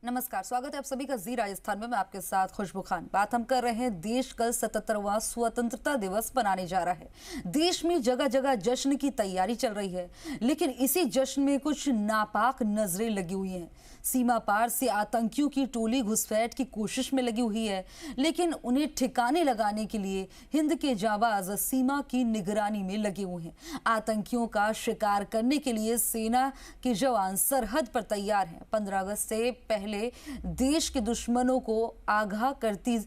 नमस्कार, स्वागत है आप सभी का जी राजस्थान में। मैं आपके साथ खुशबू खान। बात हम कर रहे हैं, देश कल 77वां स्वतंत्रता दिवस मनाने जा रहा है। देश में जगह जगह जश्न की तैयारी चल रही है, लेकिन इसी जश्न में कुछ नापाक नजरें लगी हुई हैं। सीमा पार से आतंकियों की टोली घुसपैठ की कोशिश में लगी हुई है, लेकिन उन्हें ठिकाने लगाने के लिए हिंद के जाबाज सीमा की निगरानी में लगे हुए हैं। आतंकियों का शिकार करने के लिए सेना के जवान सरहद पर तैयार हैं। 15 अगस्त से पहले देश के दुश्मनों को आगाह करती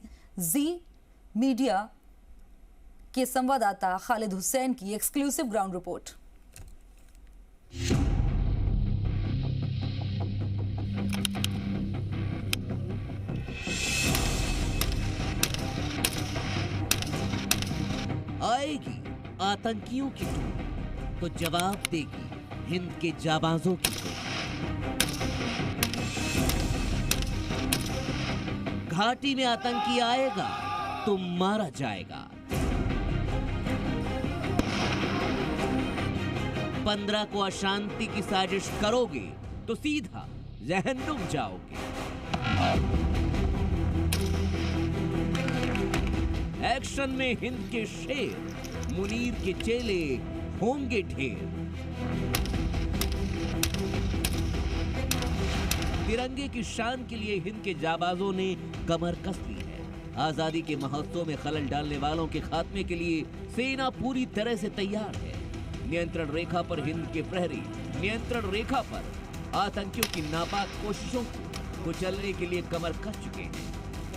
जी मीडिया के संवाददाता खालिद हुसैन की एक्सक्लूसिव ग्राउंड रिपोर्ट। आएगी आतंकियों की टोली तो जवाब देगी हिंद के जाबाजों की टोली। घाटी में आतंकी आएगा तो मारा जाएगा। 15 को अशांति की साजिश करोगे तो सीधा जहन्नुम जाओगे। एक्शन में हिंद के शेर मुनीर के चेले होंगे ढेर। तिरंगे की शान के लिए हिंद के जाबाजों ने कमर कस ली है। आजादी के महोत्सव में खलल डालने वालों के खात्मे के लिए सेना पूरी तरह से तैयार है। नियंत्रण रेखा पर हिंद के प्रहरी नियंत्रण रेखा पर आतंकियों की नापाक कोशिशों को कुचलने के लिए कमर कस चुके हैं।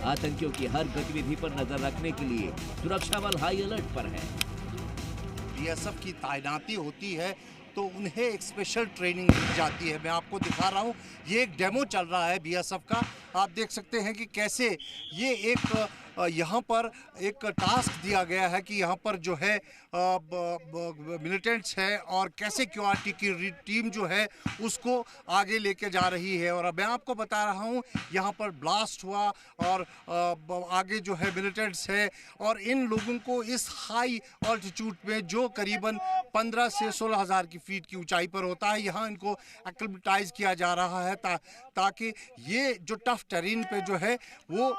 आतंकियों की हर गतिविधि पर नजर रखने के लिए सुरक्षा बल हाई अलर्ट पर है। बीएसएफ की तैनाती होती है तो उन्हें एक स्पेशल ट्रेनिंग दी जाती है। मैं आपको दिखा रहा हूँ, ये एक डेमो चल रहा है बीएसएफ का। आप देख सकते हैं कि कैसे ये एक यहाँ पर एक टास्क दिया गया है कि यहाँ पर जो है मिलिटेंट्स है और कैसे क्यूआरटी की टीम जो है उसको आगे लेके जा रही है। और अब मैं आपको बता रहा हूँ, यहाँ पर ब्लास्ट हुआ और आगे जो है मिलिटेंट्स है और इन लोगों को इस हाई ऑल्टीट्यूड में जो करीबन 15 से 16 हज़ार की फीट की ऊंचाई पर होता है, यहाँ इनको एक्लिमेटाइज किया जा रहा है ताकि ये जो टफ टेरेन पे जो है वो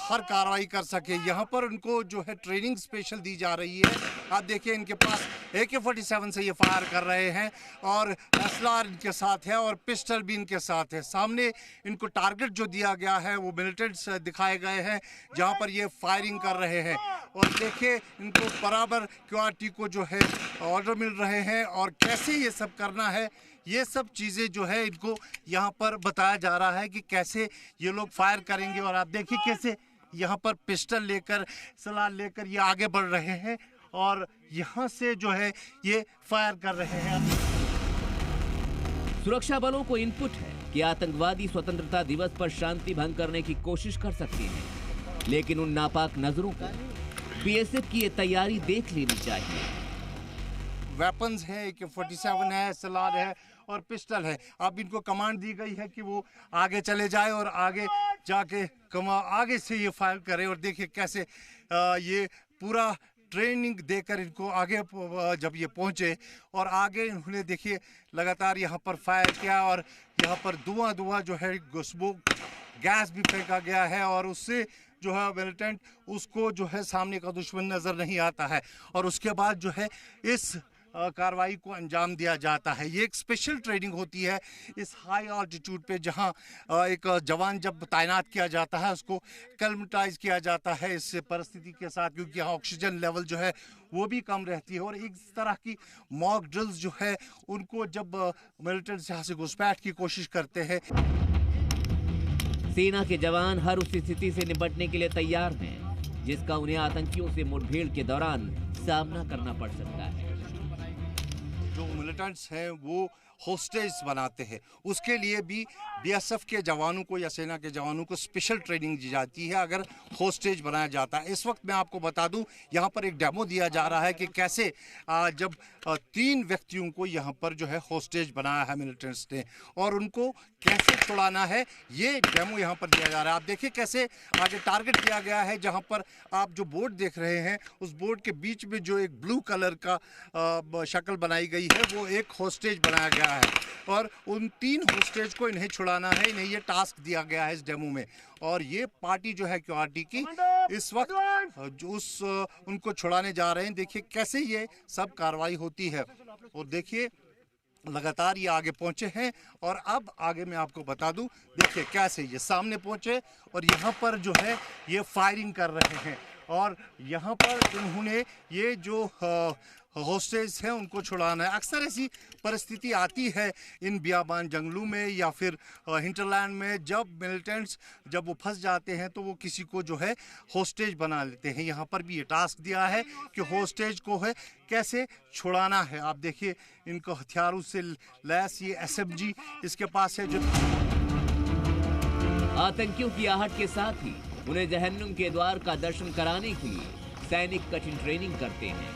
हर कार्रवाई कर सके। यहाँ पर उनको जो है ट्रेनिंग स्पेशल दी जा रही है। आप देखिए, इनके पास AK-47 से ये फायर कर रहे हैं और SLR इनके साथ है और पिस्टल भी इनके साथ है। सामने इनको टारगेट जो दिया गया है वो मिलिटेंट्स दिखाए गए हैं जहाँ पर ये फायरिंग कर रहे हैं। और देखिए, इनको बराबर क्यूआरटी को जो है ऑर्डर मिल रहे हैं और कैसे ये सब करना है, ये सब चीज़ें जो है इनको यहाँ पर बताया जा रहा है कि कैसे ये लोग फायर करेंगे। और आप देखिए कैसे यहाँ पर पिस्टल लेकर सलाह लेकर ये आगे बढ़ रहे हैं और यहाँ से जो है ये फायर कर रहे हैं। सुरक्षा बलों को इनपुट है कि आतंकवादी स्वतंत्रता दिवस पर शांति भंग करने की कोशिश कर सकते हैं, लेकिन उन नापाक नजरों को बीएसएफ की ये तैयारी देख लेनी चाहिए। वेपन्स है, AK-47 है, SLR है और पिस्टल है। अब इनको कमांड दी गई है कि वो आगे चले जाए और आगे जाके आगे से ये फायर करे। और देखिए कैसे ये पूरा ट्रेनिंग देकर इनको आगे जब ये पहुंचे और आगे इन्होंने देखिए लगातार यहाँ पर फायर किया और यहाँ पर धुआं जो है स्मोक गैस भी फेंका गया है और उससे जो है मिलिटेंट उसको जो है सामने का दुश्मन नज़र नहीं आता है और उसके बाद जो है इस कार्रवाई को अंजाम दिया जाता है। ये एक स्पेशल ट्रेनिंग होती है इस हाई ऑल्टीट्यूड पे, जहां एक जवान जब तैनात किया जाता है उसको एक्लिमेटाइज किया जाता है इस परिस्थिति के साथ, क्योंकि यहाँ ऑक्सीजन लेवल जो है वो भी कम रहती है। और इस तरह की मॉक ड्रिल्स जो है उनको जब मिलिटेंट्स यहाँ से घुसपैठ की कोशिश करते हैं। सेना के जवान हर उस स्थिति से निपटने के लिए तैयार हैं जिसका उन्हें आतंकियों से मुठभेड़ के दौरान सामना करना पड़ सकता है। जो मिलिटेंट्स हैं वो होस्टेज बनाते हैं, उसके लिए भी बीएसएफ के जवानों को या सेना के जवानों को स्पेशल ट्रेनिंग दी जाती है अगर होस्टेज बनाया जाता है। इस वक्त मैं आपको बता दूं, यहाँ पर एक डेमो दिया जा रहा है कि कैसे जब 3 व्यक्तियों को यहाँ पर जो है होस्टेज बनाया है मिलिटेंट्स ने और उनको कैसे छुड़ाना है, ये डेमो यहाँ पर दिया जा रहा है। आप देखिए कैसे आगे टारगेट दिया गया है, जहाँ पर आप जो बोर्ड देख रहे हैं उस बोर्ड के बीच में जो एक ब्लू कलर का शक्ल बनाई गई है वो एक होस्टेज बनाया गया जाता है। और उन 3 होस्टेज को इन्हें छुड़ाना है, इन्हें ये टास्क दिया गया है इस डेमो में। और ये पार्टी जो है क्यूआरटी की इस वक्त जो उनको छुड़ाने जा रहे हैं। देखिए कैसे ये सब कार्रवाई होती है। और देखिए लगातार ये आगे पहुंचे हैं। और अब आगे मैं आपको बता दूं, देखिए कैसे ये सामने पहुंचे और यहाँ पर जो है ये फायरिंग कर रहे हैं। और यहाँ पर उन्होंने ये जो होस्टेज हैं उनको छुड़ाना है। अक्सर ऐसी परिस्थिति आती है इन बियाबान जंगलों में या फिर हिंटरलैंड में, जब मिलिटेंट्स जब वो फंस जाते हैं तो वो किसी को जो है होस्टेज बना लेते हैं। यहाँ पर भी ये टास्क दिया है कि होस्टेज को है कैसे छुड़ाना है। आप देखिए इनको हथियारों से लैस ये SMG इसके पास है। जो आतंकियों की आहट के साथ ही उन्हें जहन्नुम के द्वार का दर्शन कराने के लिए सैनिक कठिन ट्रेनिंग करते हैं।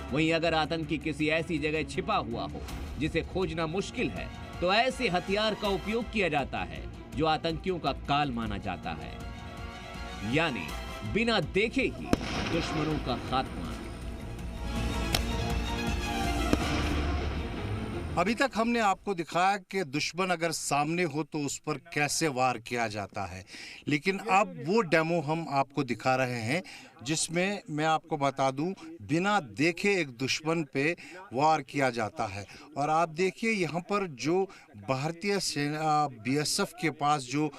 वहीं अगर आतंकी किसी ऐसी जगह छिपा हुआ हो जिसे खोजना मुश्किल है, तो ऐसे हथियार का उपयोग किया जाता है जो आतंकियों का काल माना जाता है, यानी बिना देखे ही दुश्मनों का खात्मा। अभी तक हमने आपको दिखाया कि दुश्मन अगर सामने हो तो उस पर कैसे वार किया जाता है, लेकिन अब वो डेमो हम आपको दिखा रहे हैं जिसमें मैं आपको बता दूं बिना देखे एक दुश्मन पे वार किया जाता है। और आप देखिए यहाँ पर जो भारतीय सेना BSF के पास जो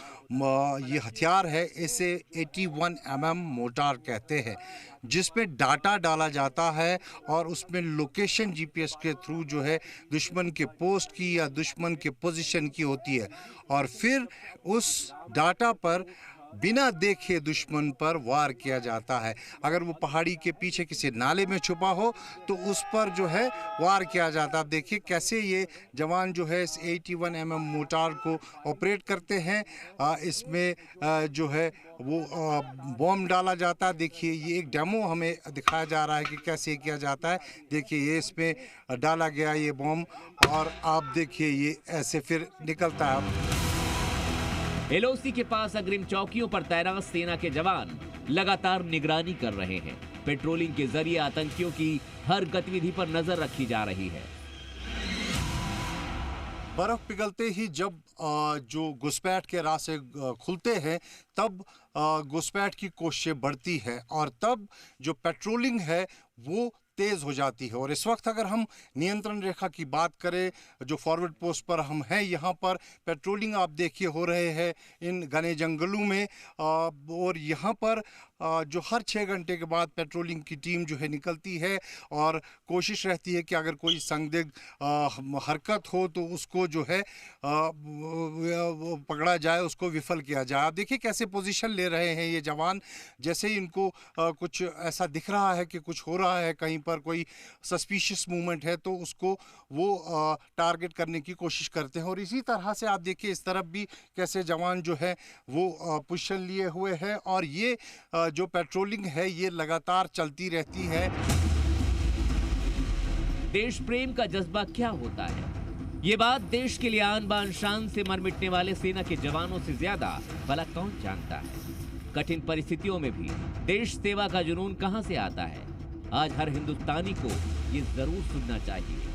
ये हथियार है, इसे 81 mm मोर्टार कहते हैं, जिसमें डाटा डाला जाता है और उसमें लोकेशन GPS के थ्रू जो है दुश्मन के पोस्ट की या दुश्मन के पोजीशन की होती है। और फिर उस डाटा पर बिना देखे दुश्मन पर वार किया जाता है। अगर वो पहाड़ी के पीछे किसी नाले में छुपा हो तो उस पर जो है वार किया जाता है। आप देखिए कैसे ये जवान जो है इस 81 mm मोर्टार को ऑपरेट करते हैं। इसमें जो है वो बॉम्ब डाला जाता है। देखिए ये एक डेमो हमें दिखाया जा रहा है कि कैसे किया जाता है। देखिए ये इसमें डाला गया ये बॉम्ब और आप देखिए ये ऐसे फिर निकलता है। LOC के पास अग्रिम चौकियों पर तैनात सेना के जवान लगातार निगरानी कर रहे हैं। पेट्रोलिंग के जरिए आतंकियों की हर गतिविधि पर नजर रखी जा रही है। बर्फ पिघलते ही जब जो घुसपैठ के रास्ते खुलते हैं तब घुसपैठ की कोशिशें बढ़ती है और तब जो पेट्रोलिंग है वो तेज हो जाती है। और इस वक्त अगर हम नियंत्रण रेखा की बात करें, जो फॉरवर्ड पोस्ट पर हम हैं, यहाँ पर पेट्रोलिंग आप देखिए हो रहे हैं इन घने जंगलों में। और यहाँ पर जो हर 6 घंटे के बाद पेट्रोलिंग की टीम जो है निकलती है और कोशिश रहती है कि अगर कोई संदिग्ध हरकत हो तो उसको जो है पकड़ा जाए, उसको विफल किया जाए। आप देखिए कैसे पोजीशन ले रहे हैं ये जवान। जैसे ही इनको कुछ ऐसा दिख रहा है कि कुछ हो रहा है, कहीं पर कोई सस्पिशियस मूवमेंट है, तो उसको वो टारगेट करने की कोशिश करते हैं। और इसी तरह से आप देखिए इस तरफ भी कैसे जवान जो है वो पोजीशन लिए हुए हैं और ये जो पेट्रोलिंग है ये लगातार चलती रहती है। देश प्रेम का जज्बा क्या होता है, ये बात देश के लिए आन बान शान से मर मिटने वाले सेना के जवानों से ज्यादा भला कौन जानता है। कठिन परिस्थितियों में भी देश सेवा का जुनून कहां से आता है, आज हर हिंदुस्तानी को ये जरूर सुनना चाहिए।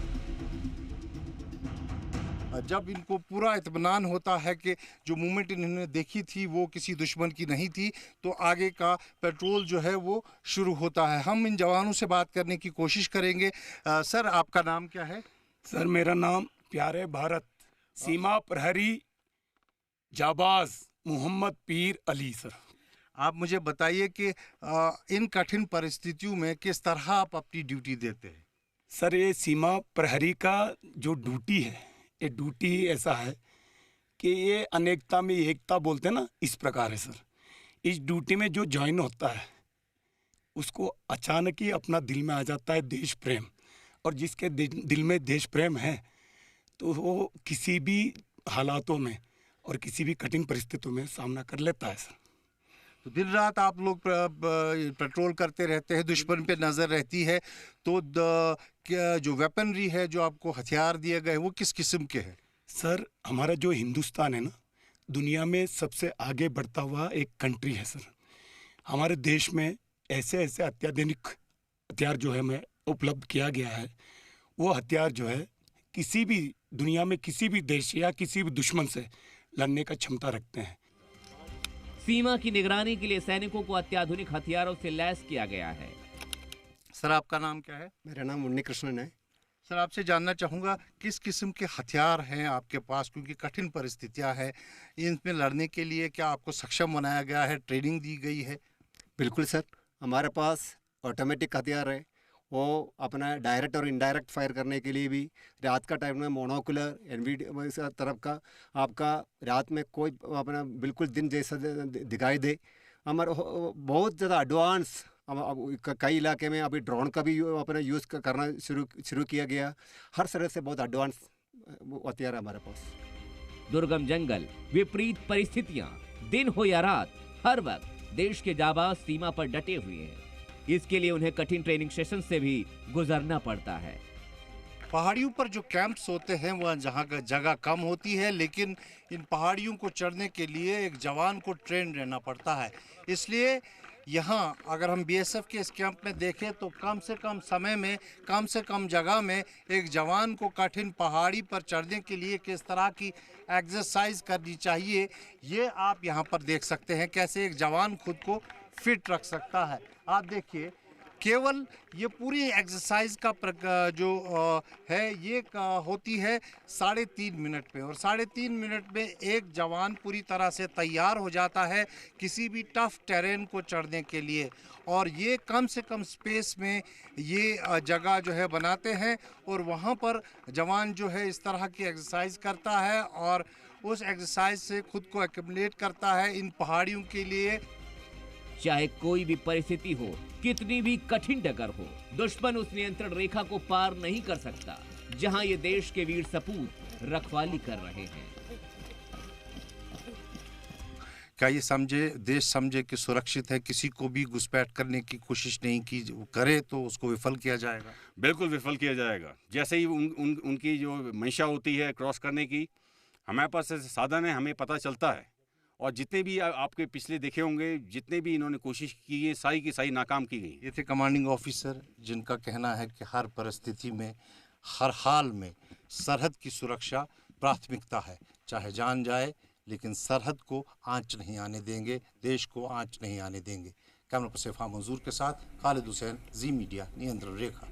जब इनको पूरा इत्मीनान होता है कि जो मूवमेंट इन्होंने देखी थी वो किसी दुश्मन की नहीं थी, तो आगे का पेट्रोल जो है वो शुरू होता है। हम इन जवानों से बात करने की कोशिश करेंगे। सर आपका नाम क्या है? सर मेरा नाम प्यारे भारत सीमा प्रहरी जाबाज मोहम्मद पीर अली। सर आप मुझे बताइए कि इन कठिन परिस्थितियों में किस तरह आप अपनी ड्यूटी देते हैं? सर ये सीमा प्रहरी का जो ड्यूटी है, ये ड्यूटी ऐसा है कि ये अनेकता में एकता बोलते हैं ना, इस प्रकार है। सर इस ड्यूटी में जो ज्वाइन होता है उसको अचानक ही अपना दिल में आ जाता है देश प्रेम, और जिसके दिल में देश प्रेम है तो वो किसी भी हालातों में और किसी भी कठिन परिस्थितियों में सामना कर लेता है। सर तो दिन रात आप लोग पेट्रोल करते रहते हैं, दुश्मन पे नज़र रहती है, तो क्या जो वेपनरी है, जो आपको हथियार दिए गए वो किस किस्म के हैं? सर हमारा जो हिंदुस्तान है ना, दुनिया में सबसे आगे बढ़ता हुआ एक कंट्री है। सर हमारे देश में ऐसे ऐसे अत्याधुनिक हथियार जो है हमें उपलब्ध किया गया है, वो हथियार जो है किसी भी दुनिया में किसी भी देश या किसी भी दुश्मन से लड़ने का क्षमता रखते हैं। सीमा की निगरानी के लिए सैनिकों को अत्याधुनिक हथियारों से लैस किया गया है। सर, आपका नाम क्या है? मेरा नाम उन्नी कृष्णन है। सर, आपसे जानना चाहूँगा किस किस्म के हथियार हैं आपके पास, क्योंकि कठिन परिस्थितियाँ हैं, इनमें लड़ने के लिए क्या आपको सक्षम बनाया गया है, ट्रेनिंग दी गई है? बिल्कुल सर, हमारे पास ऑटोमेटिक हथियार है, वो अपना डायरेक्ट और इनडायरेक्ट फायर करने के लिए भी। रात का टाइम में मोनोकुलर एनवीडी इस तरफ का आपका रात में कोई अपना बिल्कुल दिन जैसा दिखाई दे। हमारा बहुत ज़्यादा एडवांस, अब कई इलाके में अभी ड्रोन का भी अपना यूज़ करना शुरू किया गया। हर तरह से बहुत एडवांस हथियार है हमारे पास। दुर्गम जंगल, विपरीत परिस्थितियां, दिन हो या रात, हर वक्त देश के जाबाज सीमा पर डटे हुए हैं। इसके लिए उन्हें कठिन ट्रेनिंग सेशन से भी गुजरना पड़ता है। पहाड़ियों पर जो कैंप्स होते हैं वह जगह कम होती है, लेकिन इन पहाड़ियों को चढ़ने के लिए एक जवान को ट्रेन रहना पड़ता है। इसलिए यहाँ अगर हम बीएसएफ के इस कैंप में देखें तो कम से कम समय में, कम से कम जगह में एक जवान को कठिन पहाड़ी पर चढ़ने के लिए किस तरह की एक्सरसाइज करनी चाहिए, ये आप यहाँ पर देख सकते हैं कैसे एक जवान खुद को फिट रख सकता है। आप देखिए, केवल ये पूरी एक्सरसाइज का जो है ये होती है 3.5 मिनट पे, और 3.5 मिनट में एक जवान पूरी तरह से तैयार हो जाता है किसी भी टफ टेरेन को चढ़ने के लिए। और ये कम से कम स्पेस में ये जगह जो है बनाते हैं, और वहाँ पर जवान जो है इस तरह की एक्सरसाइज करता है और उस एक्सरसाइज से खुद को एक्युमुलेट करता है इन पहाड़ियों के लिए। चाहे कोई भी परिस्थिति हो, कितनी भी कठिन डगर हो, दुश्मन उस नियंत्रण रेखा को पार नहीं कर सकता जहां ये देश के वीर सपूत रखवाली कर रहे हैं। क्या ये देश समझे कि सुरक्षित है, किसी को भी घुसपैठ करने की कोशिश नहीं की करे तो उसको विफल किया जाएगा? बिल्कुल विफल किया जाएगा। जैसे ही उनकी जो मंशा होती है क्रॉस करने की, हमारे पास ऐसे साधन है, हमें पता चलता है। और जितने भी आपके पिछले देखे होंगे, जितने भी इन्होंने कोशिश की है, सारी की सारी नाकाम की गई। ये थे कमांडिंग ऑफिसर जिनका कहना है कि हर परिस्थिति में, हर हाल में सरहद की सुरक्षा प्राथमिकता है, चाहे जान जाए लेकिन सरहद को आंच नहीं आने देंगे, देश को आंच नहीं आने देंगे। कैमरा पर्सन इरफान मंजूर के साथ खालिद हुसैन, जी मीडिया, नियंत्रण रेखा।